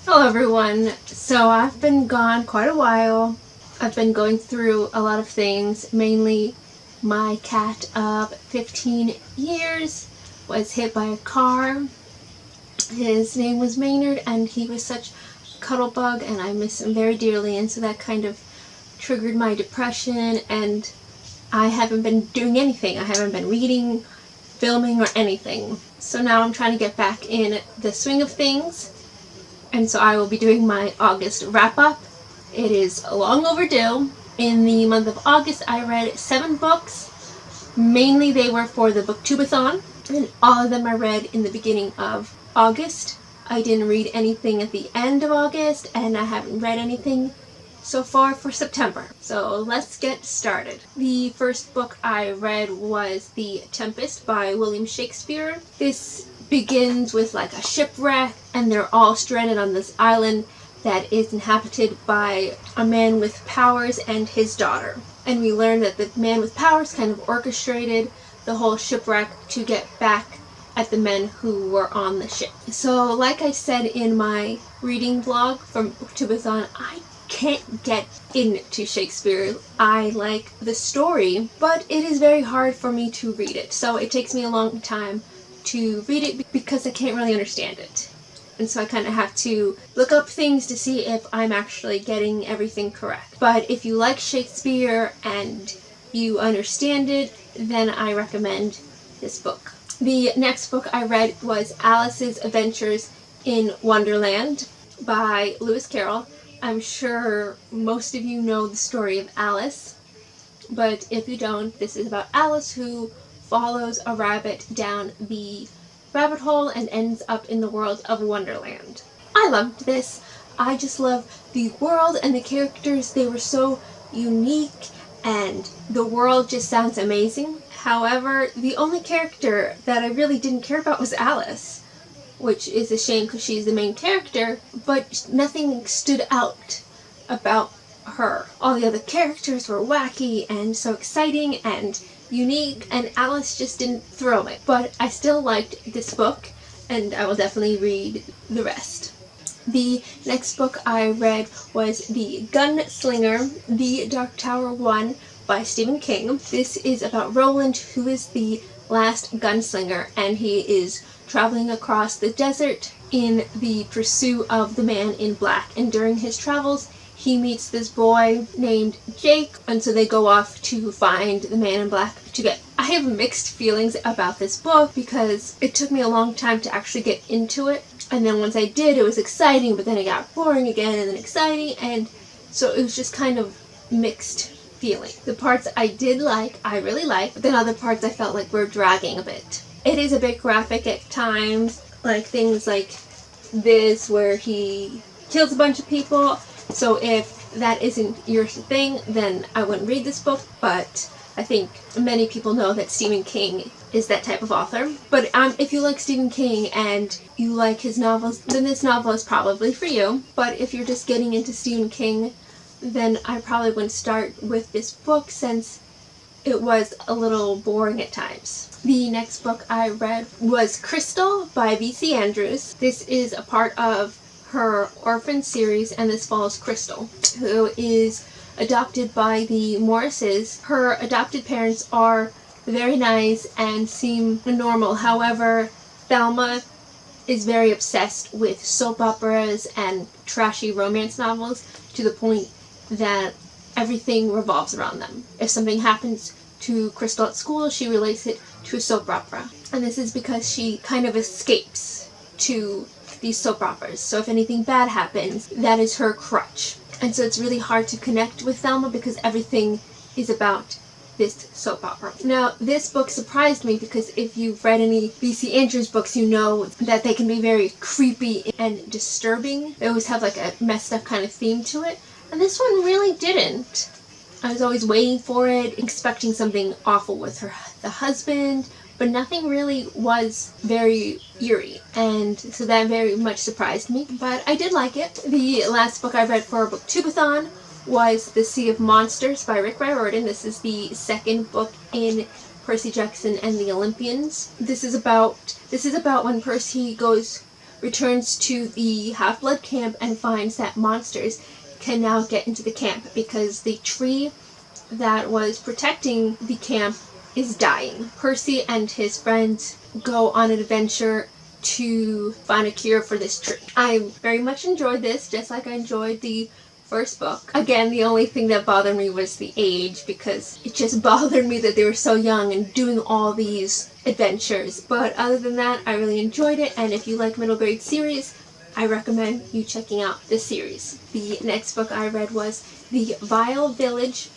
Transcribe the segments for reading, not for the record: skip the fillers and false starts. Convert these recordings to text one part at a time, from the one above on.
Hello everyone. So I've been gone quite a while. I've been going through a lot of things. Mainly my cat of 15 years was hit by a car. His name was Maynard and he was such a cuddle bug and I miss him very dearly, and so that kind of triggered my depression, and I haven't been doing anything. I haven't been reading, filming, or anything. So now I'm trying to get back in the swing of things. And so I will be doing my August wrap-up. It is long overdue. In the month of August, I read 7 books. Mainly they were for the Booktubeathon, and all of them I read in the beginning of August. I didn't read anything at the end of August, and I haven't read anything so far for September. So let's get started. The first book I read was The Tempest by William Shakespeare. This begins with like a shipwreck, and they're all stranded on this island that is inhabited by a man with powers and his daughter. And we learn that the man with powers kind of orchestrated the whole shipwreck to get back at the men who were on the ship. So like I said in my reading vlog from Booktubeathon, I can't get into Shakespeare. I like the story, but it is very hard for me to read it. So it takes me a long time to read it because I can't really understand it. And so I kind of have to look up things to see if I'm actually getting everything correct. But if you like Shakespeare and you understand it, then I recommend this book. The next book I read was Alice's Adventures in Wonderland by Lewis Carroll. I'm sure most of you know the story of Alice, but if you don't, this is about Alice who follows a rabbit down the rabbit hole and ends up in the world of Wonderland. I loved this. I just love the world and the characters. They were so unique and the world just sounds amazing. However, the only character that I really didn't care about was Alice, which is a shame because she's the main character, but nothing stood out about her. All the other characters were wacky and so exciting and unique, and Alice just didn't throw it. But I still liked this book, and I will definitely read the rest. The next book I read was The Gunslinger, The Dark Tower 1 by Stephen King. This is about Roland, who is the last gunslinger, and he is traveling across the desert in the pursuit of the man in black. And during his travels, he meets this boy named Jake, and so they go off to find the man in black together. I have mixed feelings about this book because it took me a long time to actually get into it, and then once I did, it was exciting, but then it got boring again and then exciting, and so it was just kind of mixed feeling. The parts I did like, I really liked, but then other parts I felt like were dragging a bit. It is a bit graphic at times, like things like this where he kills a bunch of people. So if that isn't your thing, then I wouldn't read this book, but I think many people know that Stephen King is that type of author. But if you like Stephen King and you like his novels, then this novel is probably for you. But if you're just getting into Stephen King, then I probably wouldn't start with this book since it was a little boring at times. The next book I read was Crystal by V.C. Andrews. This is a part of her Orphan series, and this follows Crystal, who is adopted by the Morrises. Her adopted parents are very nice and seem normal. However, Thelma is very obsessed with soap operas and trashy romance novels to the point that everything revolves around them. If something happens to Crystal at school, she relates it to a soap opera. And this is because she kind of escapes to these soap operas. So if anything bad happens, that is her crutch. And so it's really hard to connect with Thelma because everything is about this soap opera. Now, this book surprised me because if you've read any V.C. Andrews books, you know that they can be very creepy and disturbing. They always have like a messed up kind of theme to it. And this one really didn't. I was always waiting for it, expecting something awful with the husband, but nothing really was very eerie, and so that very much surprised me, but I did like it. The last book I read for Booktubeathon was The Sea of Monsters by Rick Riordan. This is the second book in Percy Jackson and the Olympians. This is about when Percy goes returns to the Half-Blood camp and finds that monsters can now get into the camp because the tree that was protecting the camp is dying. Percy and his friends go on an adventure to find a cure for this tree. I very much enjoyed this, just like I enjoyed the first book. Again, the only thing that bothered me was the age, because it just bothered me that they were so young and doing all these adventures. But other than that, I really enjoyed it, and if you like middle grade series, I recommend you checking out this series. The next book I read was The Vile Village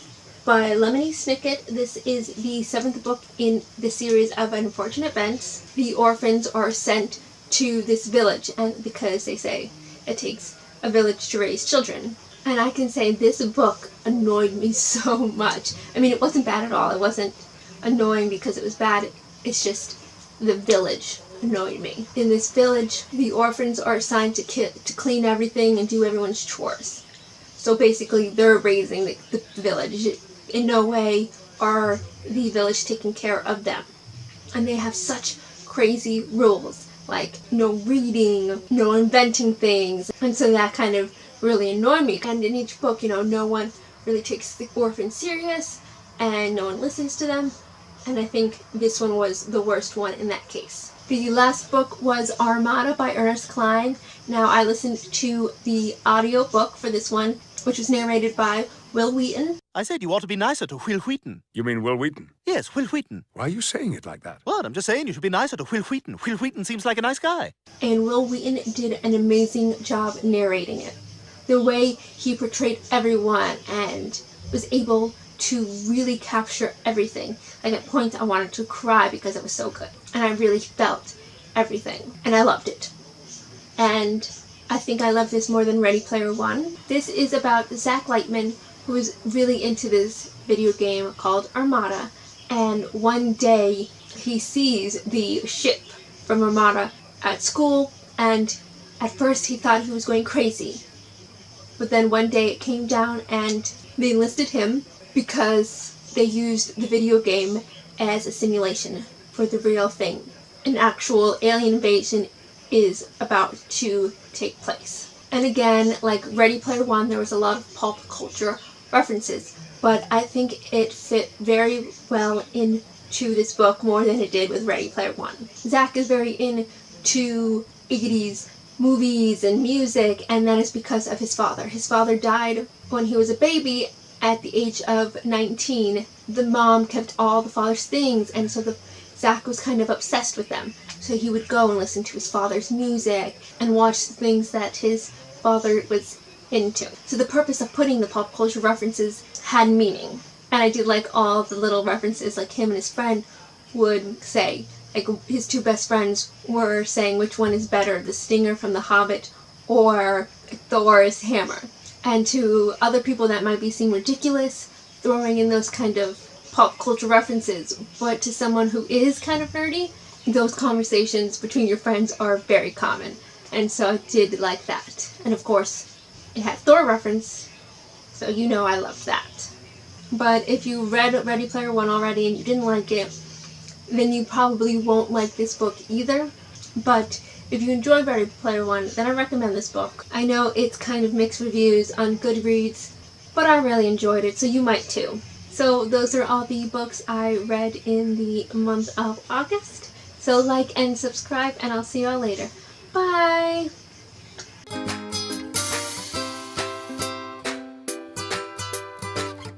by Lemony Snicket. This is the 7th book in the series of unfortunate events. The orphans are sent to this village, and because they say it takes a village to raise children. And I can say this book annoyed me so much. I mean, it wasn't bad at all. It wasn't annoying because it was bad. It's just the village annoyed me. In this village, the orphans are assigned to clean everything and do everyone's chores. So basically, they're raising the village. In no way are the village taking care of them. And they have such crazy rules, like no reading, no inventing things. And so that kind of really annoyed me. And in each book, no one really takes the orphans serious and no one listens to them. And I think this one was the worst one in that case. The last book was Armada by Ernest Cline. Now, I listened to the audio book for this one, which was narrated by Will Wheaton. I said you ought to be nicer to Will Wheaton. You mean Will Wheaton? Yes, Will Wheaton. Why are you saying it like that? What? I'm just saying you should be nicer to Will Wheaton. Will Wheaton seems like a nice guy. And Will Wheaton did an amazing job narrating it. The way he portrayed everyone and was able to really capture everything. Like at points I wanted to cry because it was so good. And I really felt everything. And I loved it. And I think I love this more than Ready Player One. This is about Zach Lightman, who is really into this video game called Armada. And one day he sees the ship from Armada at school, and at first he thought he was going crazy. But then one day it came down and they enlisted him because they used the video game as a simulation for the real thing. An actual alien invasion is about to take place. And again, like Ready Player One, there was a lot of pop culture references, but I think it fit very well into this book more than it did with Ready Player One. Zach is very into 80s movies and music, and that is because of his father. His father died when he was a baby at the age of 19. The mom kept all the father's things, and so Zach was kind of obsessed with them. So he would go and listen to his father's music and watch the things that his father was into. So the purpose of putting the pop culture references had meaning. And I did like all the little references, like him and his friend would say. Like his two best friends were saying which one is better, the stinger from The Hobbit or Thor's hammer. And to other people that might seem ridiculous, throwing in those kind of pop culture references, but to someone who is kind of nerdy, those conversations between your friends are very common. And so I did like that. And of course, it had Thor reference, so I loved that. But if you read Ready Player One already and you didn't like it, then you probably won't like this book either. But if you enjoyed Ready Player One, then I recommend this book. I know it's kind of mixed reviews on Goodreads, but I really enjoyed it, so you might too. So those are all the books I read in the month of August. So like and subscribe, and I'll see you all later. Bye!